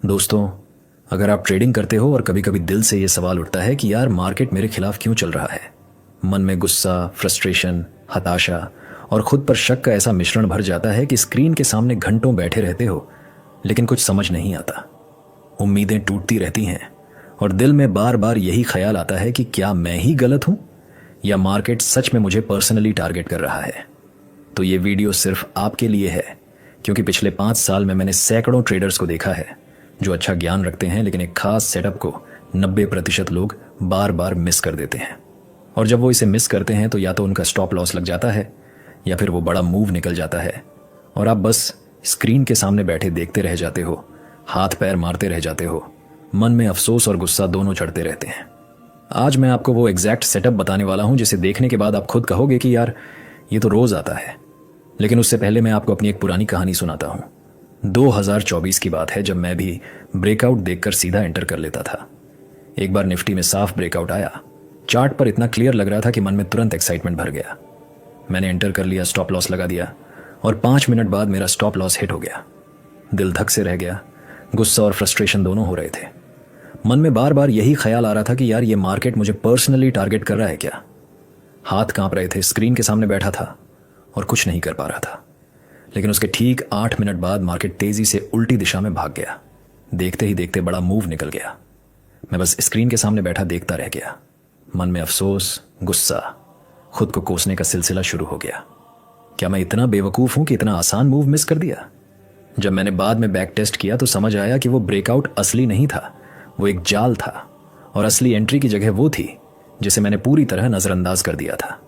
दोस्तों, अगर आप ट्रेडिंग करते हो और कभी कभी दिल से ये सवाल उठता है कि यार मार्केट मेरे खिलाफ क्यों चल रहा है। मन में गुस्सा, फ्रस्ट्रेशन, हताशा और खुद पर शक का ऐसा मिश्रण भर जाता है कि स्क्रीन के सामने घंटों बैठे रहते हो लेकिन कुछ समझ नहीं आता। उम्मीदें टूटती रहती हैं और दिल में बार बार यही ख्याल आता है कि क्या मैं ही गलत हूं या मार्केट सच में मुझे पर्सनली टारगेट कर रहा है। तो ये वीडियो सिर्फ आपके लिए है, क्योंकि पिछले 5 साल में मैंने सैकड़ों ट्रेडर्स को देखा है जो अच्छा ज्ञान रखते हैं लेकिन एक खास सेटअप को 90% लोग बार बार मिस कर देते हैं। और जब वो इसे मिस करते हैं तो या तो उनका स्टॉप लॉस लग जाता है या फिर वो बड़ा मूव निकल जाता है और आप बस स्क्रीन के सामने बैठे देखते रह जाते हो, हाथ पैर मारते रह जाते हो, मन में अफसोस और गुस्सा दोनों चढ़ते रहते हैं। आज मैं आपको वो एग्जैक्ट सेटअप बताने वाला हूं जिसे देखने के बाद आप खुद कहोगे कि यार ये तो रोज आता है। लेकिन उससे पहले मैं आपको अपनी एक पुरानी कहानी सुनाता हूं। 2024 की बात है, जब मैं भी ब्रेकआउट देखकर सीधा एंटर कर लेता था। एक बार निफ्टी में साफ ब्रेकआउट आया। चार्ट पर इतना क्लियर लग रहा था कि मन में तुरंत एक्साइटमेंट भर गया। मैंने एंटर कर लिया, स्टॉप लॉस लगा दिया और 5 मिनट बाद मेरा स्टॉप लॉस हिट हो गया। दिल धक से रह गया, गुस्सा और फ्रस्ट्रेशन दोनों हो रहे थे। मन में बार बार यही ख्याल आ रहा था कि यार ये मार्केट मुझे पर्सनली टारगेट कर रहा है क्या। हाथ कांप रहे थे, स्क्रीन के सामने बैठा था और कुछ नहीं कर पा रहा था। लेकिन उसके ठीक 8 मिनट बाद मार्केट तेजी से उल्टी दिशा में भाग गया। देखते ही देखते बड़ा मूव निकल गया। मैं बस स्क्रीन के सामने बैठा देखता रह गया। मन में अफसोस, गुस्सा, खुद को कोसने का सिलसिला शुरू हो गया। क्या मैं इतना बेवकूफ हूं कि इतना आसान मूव मिस कर दिया। जब मैंने बाद में बैक टेस्ट किया तो समझ आया कि वो ब्रेकआउट असली नहीं था, वो एक जाल था और असली एंट्री की जगह वो थी जिसे मैंने पूरी तरह नजरअंदाज कर दिया था।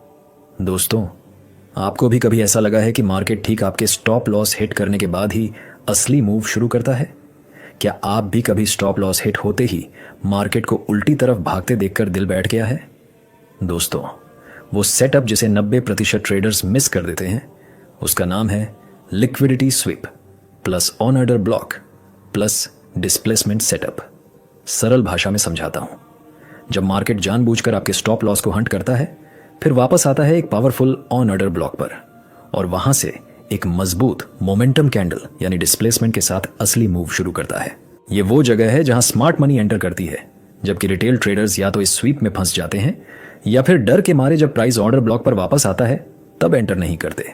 दोस्तों, आपको भी कभी ऐसा लगा है कि मार्केट ठीक आपके स्टॉप लॉस हिट करने के बाद ही असली मूव शुरू करता है? क्या आप भी कभी स्टॉप लॉस हिट होते ही मार्केट को उल्टी तरफ भागते देखकर दिल बैठ गया है? दोस्तों, वो सेटअप जिसे 90% ट्रेडर्स मिस कर देते हैं, उसका नाम है liquidity SVEEP plus on order block plus displacement setup. सरल भाषा में समझाता हूं। जब मार्केट जानबूझकर आपके स्टॉप लॉस को हंट करता है, फिर वापस आता है एक पावरफुल ऑन ऑर्डर ब्लॉक पर और वहां से एक मजबूत मोमेंटम कैंडल यानी डिस्प्लेसमेंट के साथ असली मूव शुरू करता है। ये वो जगह है जहां स्मार्ट मनी एंटर करती है, जबकि रिटेल ट्रेडर्स या तो इस स्वीप में फंस जाते हैं या फिर डर के मारे जब प्राइस ऑर्डर ब्लॉक पर वापस आता है तब एंटर नहीं करते।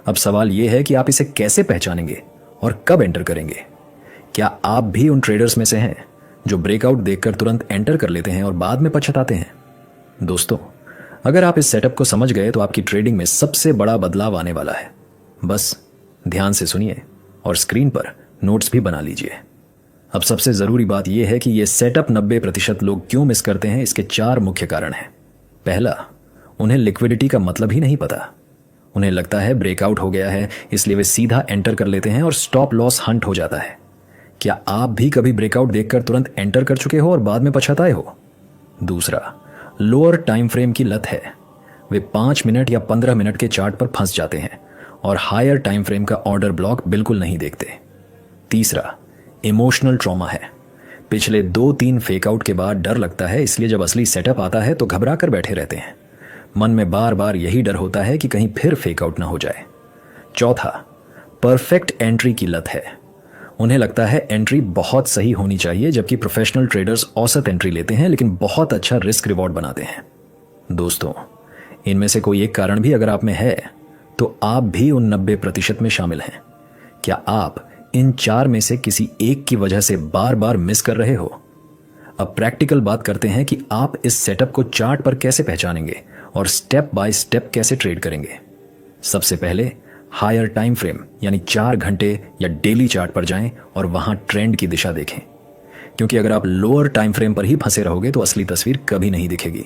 अब सवाल यह है कि आप इसे कैसे पहचानेंगे और कब एंटर करेंगे। क्या आप भी उन ट्रेडर्स में से हैं जो ब्रेकआउट देखकर तुरंत एंटर कर लेते हैं और बाद में पछताते हैं? दोस्तों, अगर आप इस सेटअप को समझ गए तो आपकी ट्रेडिंग में सबसे बड़ा बदलाव आने वाला है। बस ध्यान से सुनिए और स्क्रीन पर नोट्स भी बना लीजिए। अब सबसे जरूरी बात यह है कि यह सेटअप 90% लोग क्यों मिस करते हैं। इसके 4 मुख्य कारण हैं। पहला, उन्हें लिक्विडिटी का मतलब ही नहीं पता। उन्हें लगता है ब्रेकआउट हो गया है, इसलिए वे सीधा एंटर कर लेते हैं और स्टॉप लॉस हंट हो जाता है। क्या आप भी कभी ब्रेकआउट देखकर तुरंत एंटर कर चुके हो और बाद में पछताए हो? दूसरा, लोअर टाइम फ्रेम की लत है। वे 5 मिनट या 15 मिनट के चार्ट पर फंस जाते हैं और हायर टाइम फ्रेम का ऑर्डर ब्लॉक बिल्कुल नहीं देखते। तीसरा, इमोशनल ट्रॉमा है। पिछले 2-3 फेकआउट के बाद डर लगता है, इसलिए जब असली सेटअप आता है तो घबरा कर बैठे रहते हैं। मन में बार बार यही डर होता है कि कहीं फिर फेकआउट ना हो जाए। चौथा, परफेक्ट एंट्री की लत है। उन्हें लगता है एंट्री बहुत सही होनी चाहिए, जबकि प्रोफेशनल ट्रेडर्स औसत एंट्री लेते हैं लेकिन बहुत अच्छा रिस्क रिवॉर्ड बनाते हैं। दोस्तों, इनमें से कोई एक कारण भी अगर आप में है तो आप भी उन 90% में शामिल हैं। क्या आप इन 4 में से किसी एक की वजह से बार बार मिस कर रहे हो? अब प्रैक्टिकल बात करते हैं कि आप इस सेटअप को चार्ट पर कैसे पहचानेंगे और स्टेप बाय स्टेप कैसे ट्रेड करेंगे। सबसे पहले हायर टाइम फ्रेम यानी 4 घंटे या डेली चार्ट पर जाएं और वहां ट्रेंड की दिशा देखें, क्योंकि अगर आप लोअर टाइम फ्रेम पर ही फंसे रहोगे तो असली तस्वीर कभी नहीं दिखेगी।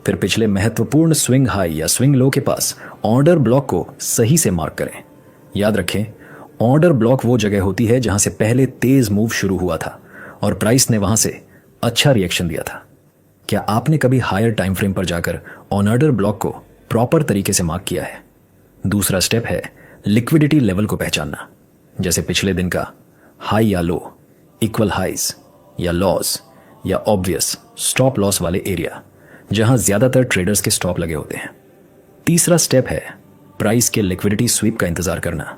फिर पिछले महत्वपूर्ण स्विंग हाई या स्विंग लो के पास ऑर्डर ब्लॉक को सही से मार्क करें। याद रखें, ऑर्डर ब्लॉक वो जगह होती है जहां से पहले तेज मूव शुरू हुआ था और प्राइस ने वहां से अच्छा रिएक्शन दिया था। क्या आपने कभी हायर टाइम फ्रेम पर जाकर ऑन ऑर्डर ब्लॉक को प्रॉपर तरीके से मार्क किया है? दूसरा स्टेप है लिक्विडिटी लेवल को पहचानना, जैसे पिछले दिन का हाई या लो, इक्वल हाइज या लॉस या ऑब्वियस स्टॉप लॉस वाले एरिया जहां ज्यादातर ट्रेडर्स के स्टॉप लगे होते हैं। तीसरा स्टेप है प्राइस के लिक्विडिटी स्वीप का इंतजार करना।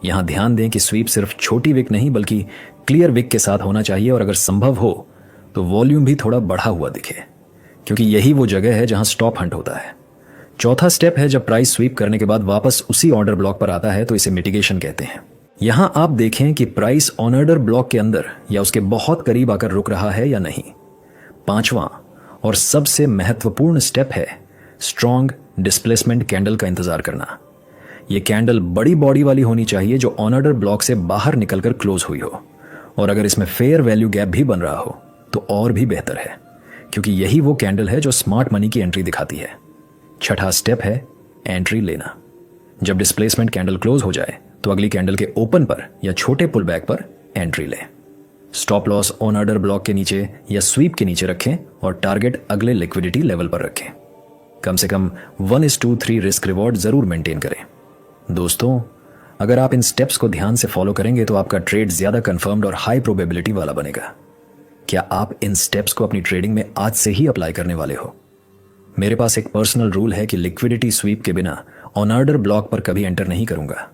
यहां ध्यान दें कि स्वीप सिर्फ छोटी विक नहीं बल्कि क्लियर विक के साथ होना चाहिए और अगर संभव हो तो वॉल्यूम भी थोड़ा बढ़ा हुआ दिखे, क्योंकि यही वो जगह है जहां स्टॉप हंट होता है। चौथा स्टेप है जब प्राइस स्वीप करने के बाद वापस उसी ऑर्डर ब्लॉक पर आता है तो इसे मिटिगेशन कहते हैं। यहां आप देखें कि प्राइस ऑन ऑर्डर ब्लॉक के अंदर या उसके बहुत करीब आकर रुक रहा है या नहीं। पांचवां और सबसे महत्वपूर्ण स्टेप है स्ट्रॉन्ग डिस्प्लेसमेंट कैंडल का इंतजार करना। यह कैंडल बड़ी बॉडी वाली होनी चाहिए जो ऑन ऑर्डर ब्लॉक से बाहर निकलकर क्लोज हुई हो, और अगर इसमें फेयर वैल्यू गैप भी बन रहा हो तो और भी बेहतर है, क्योंकि यही वो कैंडल है जो स्मार्ट मनी की एंट्री दिखाती है। छठा स्टेप है एंट्री लेना। जब डिस्प्लेसमेंट कैंडल क्लोज हो जाए तो अगली कैंडल के ओपन पर या छोटे पुल बैक पर एंट्री लें। Stop loss on order block के नीचे या स्वीप के नीचे रखें और टारगेट अगले लिक्विडिटी लेवल पर रखें। कम से कम 1:3 रिस्क रिवॉर्ड जरूर मेंटेन करें। दोस्तों, अगर आप इन स्टेप्स को ध्यान से फॉलो करेंगे तो आपका ट्रेड ज्यादा कंफर्म्ड और हाई प्रोबेबिलिटी वाला बनेगा। क्या आप इन स्टेप्स को अपनी ट्रेडिंग में आज से ही अप्लाई करने वाले हो? मेरे पास एक पर्सनल रूल है कि लिक्विडिटी स्वीप के बिना ऑन ऑर्डर ब्लॉक पर कभी एंटर नहीं करूंगा,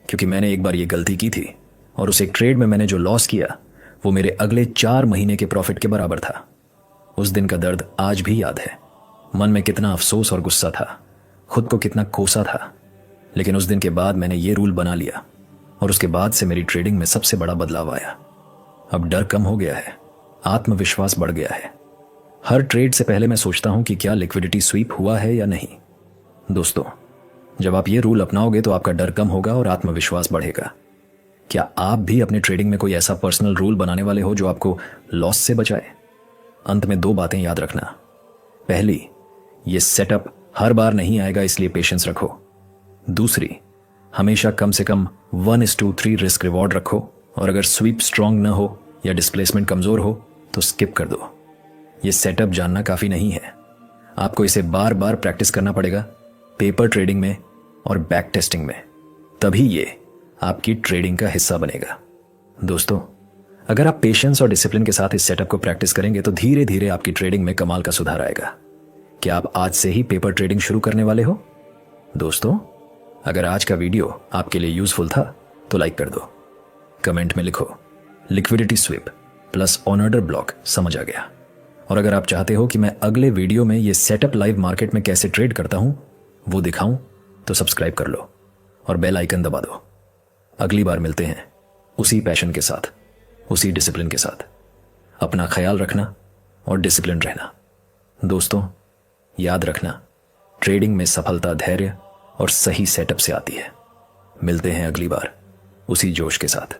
क्योंकि मैंने एक बार ये गलती की थी और उस एक ट्रेड में मैंने जो लॉस किया वो मेरे अगले 4 महीने के प्रॉफिट के बराबर था। उस दिन का दर्द आज भी याद है। मन में कितना अफसोस और गुस्सा था, खुद को कितना कोसा था। लेकिन उस दिन के बाद मैंने ये रूल बना लिया और उसके बाद से मेरी ट्रेडिंग में सबसे बड़ा बदलाव आया। अब डर कम हो गया है, आत्मविश्वास बढ़ गया है। हर ट्रेड से पहले मैं सोचता हूं कि क्या लिक्विडिटी स्वीप हुआ है या नहीं। दोस्तों, जब आप ये रूल अपनाओगे तो आपका डर कम होगा और आत्मविश्वास बढ़ेगा। क्या आप भी अपने ट्रेडिंग में कोई ऐसा पर्सनल रूल बनाने वाले हो जो आपको लॉस से बचाए? अंत में 2 बातें याद रखना। पहली, ये सेटअप हर बार नहीं आएगा, इसलिए पेशेंस रखो। दूसरी, हमेशा कम से कम 1:3 रिस्क रिवॉर्ड रखो, और अगर स्वीप स्ट्रांग न हो या डिस्प्लेसमेंट कमजोर हो तो स्किप कर दो। ये सेटअप जानना काफी नहीं है, आपको इसे बार बार प्रैक्टिस करना पड़ेगा, पेपर ट्रेडिंग में और बैक टेस्टिंग में। तभी ये आपकी ट्रेडिंग का हिस्सा बनेगा। दोस्तों, अगर आप पेशेंस और डिसिप्लिन के साथ इस सेटअप को प्रैक्टिस करेंगे तो धीरे धीरे आपकी ट्रेडिंग में कमाल का सुधार आएगा। क्या आप आज से ही पेपर ट्रेडिंग शुरू करने वाले हो? दोस्तों, अगर आज का वीडियो आपके लिए यूजफुल था तो लाइक कर दो। कमेंट में लिखो liquidity SVEEP plus on order block समझ आ गया। और अगर आप चाहते हो कि मैं अगले वीडियो में ये सेटअप लाइव मार्केट में कैसे ट्रेड करता हूं वो दिखाऊं तो सब्सक्राइब कर लो और बेल आइकन दबा दो। अगली बार मिलते हैं उसी पैशन के साथ, उसी डिसिप्लिन के साथ। अपना ख्याल रखना और डिसिप्लिन रहना। दोस्तों, याद रखना, ट्रेडिंग में सफलता धैर्य और सही सेटअप से आती है। मिलते हैं अगली बार उसी जोश के साथ।